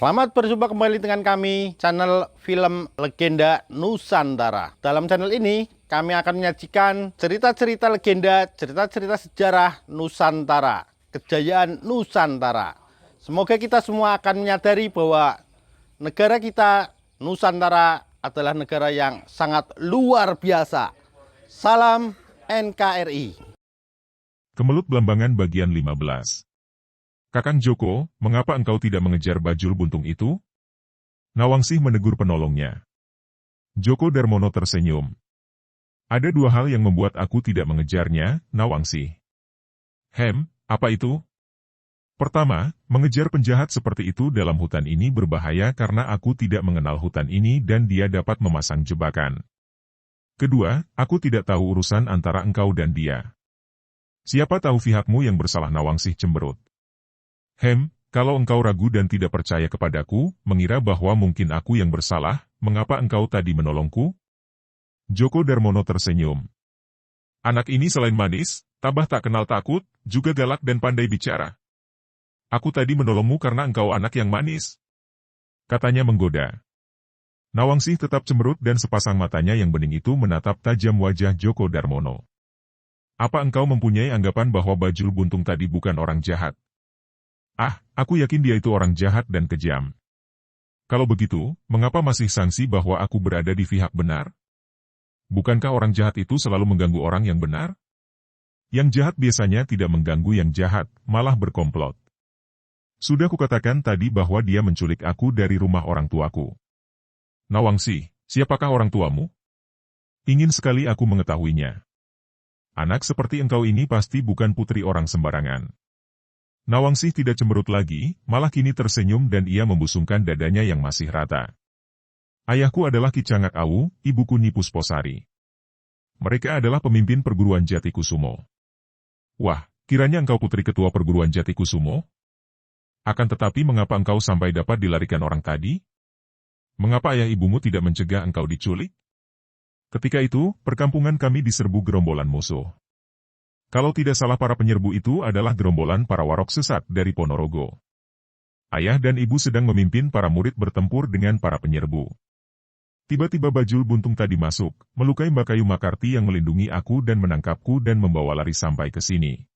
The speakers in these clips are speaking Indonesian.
Selamat berjumpa kembali dengan kami, channel Film Legenda Nusantara. Dalam channel ini, kami akan menyajikan cerita-cerita legenda, cerita-cerita sejarah Nusantara, kejayaan Nusantara. Semoga kita semua akan menyadari bahwa negara kita, Nusantara, adalah negara yang sangat luar biasa. Salam NKRI. Kemelut Belambangan bagian 15. Kakang Joko, mengapa engkau tidak mengejar Bajul Buntung itu? Nawangsih menegur penolongnya. Joko Darmono tersenyum. Ada dua hal yang membuat aku tidak mengejarnya, Nawangsih. Apa itu? Pertama, mengejar penjahat seperti itu dalam hutan ini berbahaya karena aku tidak mengenal hutan ini dan dia dapat memasang jebakan. Kedua, aku tidak tahu urusan antara engkau dan dia. Siapa tahu pihakmu yang bersalah, Nawangsih cemberut. Kalau engkau ragu dan tidak percaya kepadaku, mengira bahwa mungkin aku yang bersalah, mengapa engkau tadi menolongku? Joko Darmono tersenyum. Anak ini selain manis, tabah tak kenal takut, juga galak dan pandai bicara. Aku tadi menolongmu karena engkau anak yang manis. Katanya menggoda. Nawangsih tetap cemberut dan sepasang matanya yang bening itu menatap tajam wajah Joko Darmono. Apa engkau mempunyai anggapan bahwa Bajul Buntung tadi bukan orang jahat? Aku yakin dia itu orang jahat dan kejam. Kalau begitu, mengapa masih sangsi bahwa aku berada di pihak benar? Bukankah orang jahat itu selalu mengganggu orang yang benar? Yang jahat biasanya tidak mengganggu yang jahat, malah berkomplot. Sudah kukatakan tadi bahwa dia menculik aku dari rumah orang tuaku. Nawangsih, siapakah orang tuamu? Ingin sekali aku mengetahuinya. Anak seperti engkau ini pasti bukan putri orang sembarangan. Nawangsih tidak cemberut lagi, malah kini tersenyum dan ia membusungkan dadanya yang masih rata. Ayahku adalah Ki Cangak Awu, ibuku Nyi Pusposari. Mereka adalah pemimpin perguruan Jatikusumo. Wah, kiranya engkau putri ketua perguruan Jatikusumo? Akan tetapi mengapa engkau sampai dapat dilarikan orang tadi? Mengapa ayah ibumu tidak mencegah engkau diculik? Ketika itu, perkampungan kami diserbu gerombolan musuh. Kalau tidak salah para penyerbu itu adalah gerombolan para warok sesat dari Ponorogo. Ayah dan ibu sedang memimpin para murid bertempur dengan para penyerbu. Tiba-tiba Bajul Buntung tadi masuk, melukai Mbak Kayu Makarti yang melindungi aku dan menangkapku dan membawa lari sampai ke sini.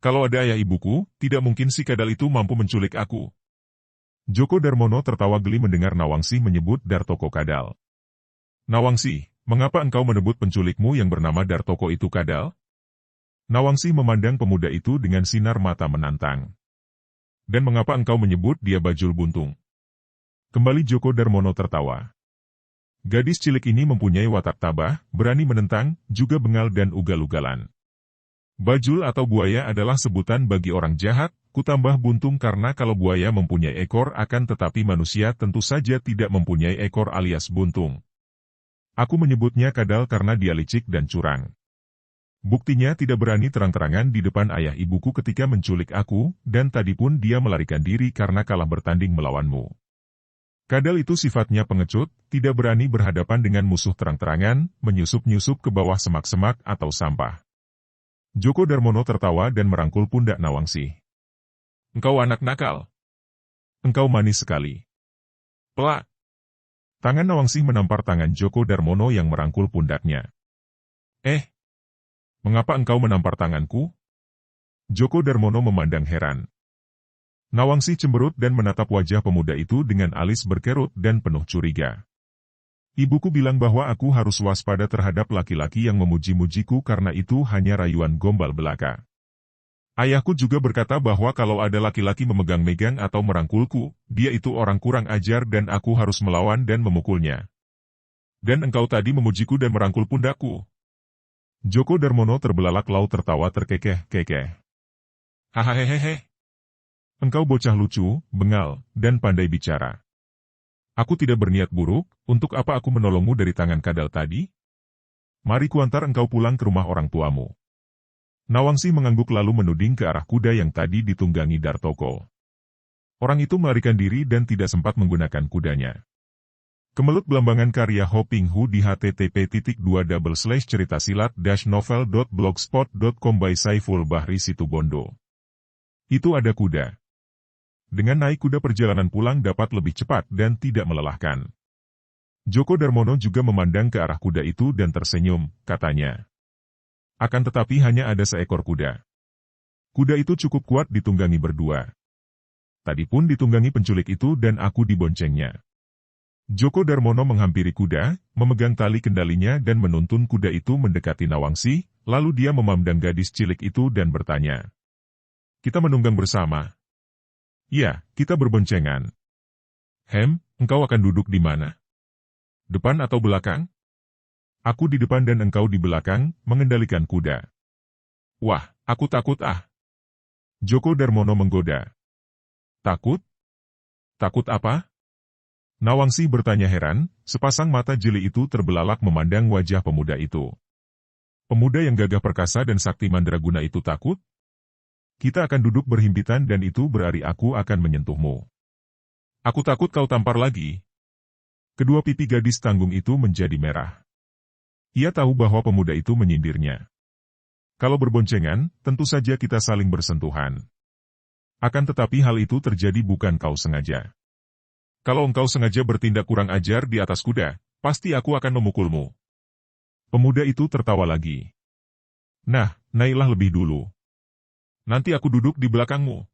Kalau ada ayah ibuku, tidak mungkin si kadal itu mampu menculik aku. Joko Darmono tertawa geli mendengar Nawangsih menyebut Dartoko kadal. Nawangsih, mengapa engkau menyebut penculikmu yang bernama Dartoko itu kadal? Nawangsih memandang pemuda itu dengan sinar mata menantang. Dan mengapa engkau menyebut dia Bajul Buntung? Kembali Joko Darmono tertawa. Gadis cilik ini mempunyai watak tabah, berani menentang, juga bengal dan ugal-ugalan. Bajul atau buaya adalah sebutan bagi orang jahat, kutambah buntung karena kalau buaya mempunyai ekor akan tetapi manusia tentu saja tidak mempunyai ekor alias buntung. Aku menyebutnya kadal karena dia licik dan curang. Buktinya tidak berani terang-terangan di depan ayah ibuku ketika menculik aku, dan tadi pun dia melarikan diri karena kalah bertanding melawanmu. Kadal itu sifatnya pengecut, tidak berani berhadapan dengan musuh terang-terangan, menyusup-nyusup ke bawah semak-semak atau sampah. Joko Darmono tertawa dan merangkul pundak Nawangsih. Engkau anak nakal. Engkau manis sekali. Pelak. Tangan Nawangsih menampar tangan Joko Darmono yang merangkul pundaknya. Mengapa engkau menampar tanganku? Joko Darmono memandang heran. Nawangsih cemberut dan menatap wajah pemuda itu dengan alis berkerut dan penuh curiga. Ibuku bilang bahwa aku harus waspada terhadap laki-laki yang memuji-mujiku karena itu hanya rayuan gombal belaka. Ayahku juga berkata bahwa kalau ada laki-laki memegang-megang atau merangkulku, dia itu orang kurang ajar dan aku harus melawan dan memukulnya. Dan engkau tadi memujiku dan merangkul pundakku. Joko Darmono terbelalak lalu tertawa terkekeh-kekeh. Hahaha. Engkau bocah lucu, bengal, dan pandai bicara. Aku tidak berniat buruk, untuk apa aku menolongmu dari tangan kadal tadi? Mari kuantar engkau pulang ke rumah orang tuamu. Nawangsih mengangguk lalu menuding ke arah kuda yang tadi ditunggangi Dartoko. Orang itu melarikan diri dan tidak sempat menggunakan kudanya. Kemelut Belambangan karya Hoping Hu di http://ceritasilat-novel.blogspot.com by Saiful Bahri Situbondo. Itu ada kuda. dengan naik kuda perjalanan pulang dapat lebih cepat dan tidak melelahkan. Djoko Darmono juga memandang ke arah kuda itu dan tersenyum, katanya. Akan tetapi hanya ada seekor kuda. Kuda itu cukup kuat ditunggangi berdua. Tadi pun ditunggangi penculik itu dan aku diboncengnya. Djoko Darmono menghampiri kuda, memegang tali kendalinya dan menuntun kuda itu mendekati Nawangsi, lalu dia memandang gadis cilik itu dan bertanya. Kita menunggang bersama. Ya, kita berboncengan. Engkau akan duduk di mana? Depan atau belakang? Aku di depan dan engkau di belakang, mengendalikan kuda. Wah, aku takut ah. Djoko Darmono menggoda. Takut? Takut apa? Nawangsi bertanya heran, sepasang mata jeli itu terbelalak memandang wajah pemuda itu. Pemuda yang gagah perkasa dan sakti mandraguna itu takut? Kita akan duduk berhimpitan dan itu berarti aku akan menyentuhmu. Aku takut kau tampar lagi. Kedua pipi gadis tanggung itu menjadi merah. Ia tahu bahwa pemuda itu menyindirnya. Kalau berboncengan, tentu saja kita saling bersentuhan. Akan tetapi hal itu terjadi bukan kau sengaja. Kalau engkau sengaja bertindak kurang ajar di atas kuda, pasti aku akan memukulmu. Pemuda itu tertawa lagi. Nah, naiklah lebih dulu. Nanti aku duduk di belakangmu.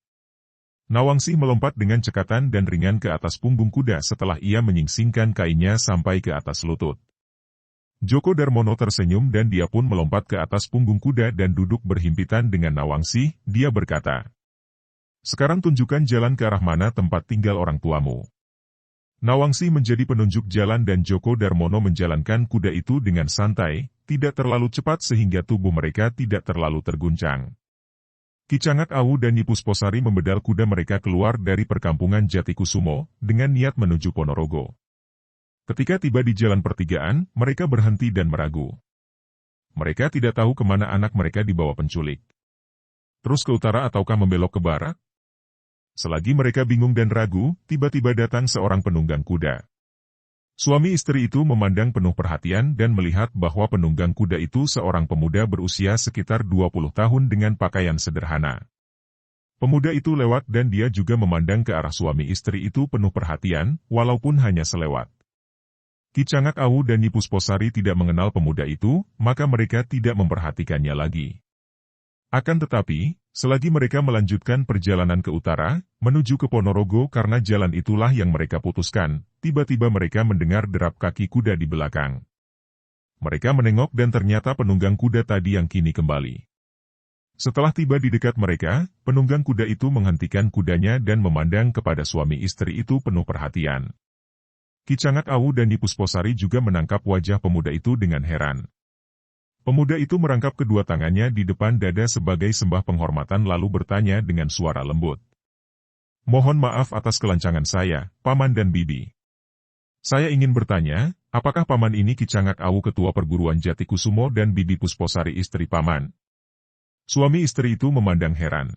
Nawangsi melompat dengan cekatan dan ringan ke atas punggung kuda setelah ia menyingsingkan kainnya sampai ke atas lutut. Djoko Darmono tersenyum dan dia pun melompat ke atas punggung kuda dan duduk berhimpitan dengan Nawangsi, dia berkata. Sekarang tunjukkan jalan ke arah mana tempat tinggal orang tuamu. Nawangsi menjadi penunjuk jalan dan Djoko Darmono menjalankan kuda itu dengan santai, tidak terlalu cepat sehingga tubuh mereka tidak terlalu terguncang. Ki Cangak Awu dan Nyi Pusposari membedal kuda mereka keluar dari perkampungan Jatikusumo, dengan niat menuju Ponorogo. Ketika tiba di jalan pertigaan, mereka berhenti dan meragu. Mereka tidak tahu kemana anak mereka dibawa penculik. Terus ke utara ataukah membelok ke barat? Selagi mereka bingung dan ragu, tiba-tiba datang seorang penunggang kuda. Suami istri itu memandang penuh perhatian dan melihat bahwa penunggang kuda itu seorang pemuda berusia sekitar 20 tahun dengan pakaian sederhana. Pemuda itu lewat dan dia juga memandang ke arah suami istri itu penuh perhatian, walaupun hanya selewat. Ki Cangak Awu dan Nyi Pusposari tidak mengenal pemuda itu, maka mereka tidak memperhatikannya lagi. Akan tetapi, selagi mereka melanjutkan perjalanan ke utara, menuju ke Ponorogo karena jalan itulah yang mereka putuskan, tiba-tiba mereka mendengar derap kaki kuda di belakang. Mereka menengok dan ternyata penunggang kuda tadi yang kini kembali. Setelah tiba di dekat mereka, penunggang kuda itu menghentikan kudanya dan memandang kepada suami istri itu penuh perhatian. Ki Cangak Awu dan Nyi Pusposari juga menangkap wajah pemuda itu dengan heran. Pemuda itu merangkap kedua tangannya di depan dada sebagai sembah penghormatan lalu bertanya dengan suara lembut. Mohon maaf atas kelancangan saya, Paman dan Bibi. Saya ingin bertanya, apakah Paman ini Ki Cangak Awu ketua perguruan Jatikusumo dan Bibi Pusposari istri Paman? Suami istri itu memandang heran.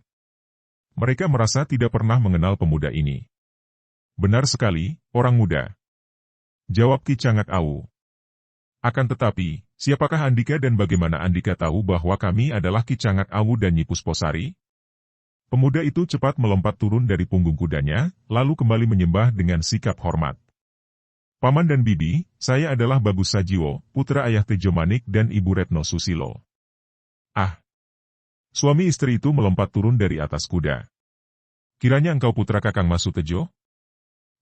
Mereka merasa tidak pernah mengenal pemuda ini. Benar sekali, orang muda. Jawab Ki Cangak Awu. Akan tetapi, siapakah Andika dan bagaimana Andika tahu bahwa kami adalah Ki Cangak Awu dan Nyi Pusposari? Pemuda itu cepat melompat turun dari punggung kudanya, lalu kembali menyembah dengan sikap hormat. Paman dan Bibi, saya adalah Bagus Sajiwo, putra ayah Tejo Manik dan Ibu Retno Susilo. Ah! Suami istri itu melompat turun dari atas kuda. Kiranya engkau putra Kakang Mas Sutejo?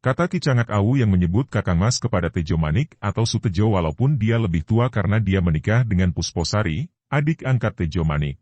Kata Ki Cangak Awu yang menyebut Kakang Mas kepada Tejo Manik atau Sutejo walaupun dia lebih tua karena dia menikah dengan Pusposari, adik angkat Tejo Manik.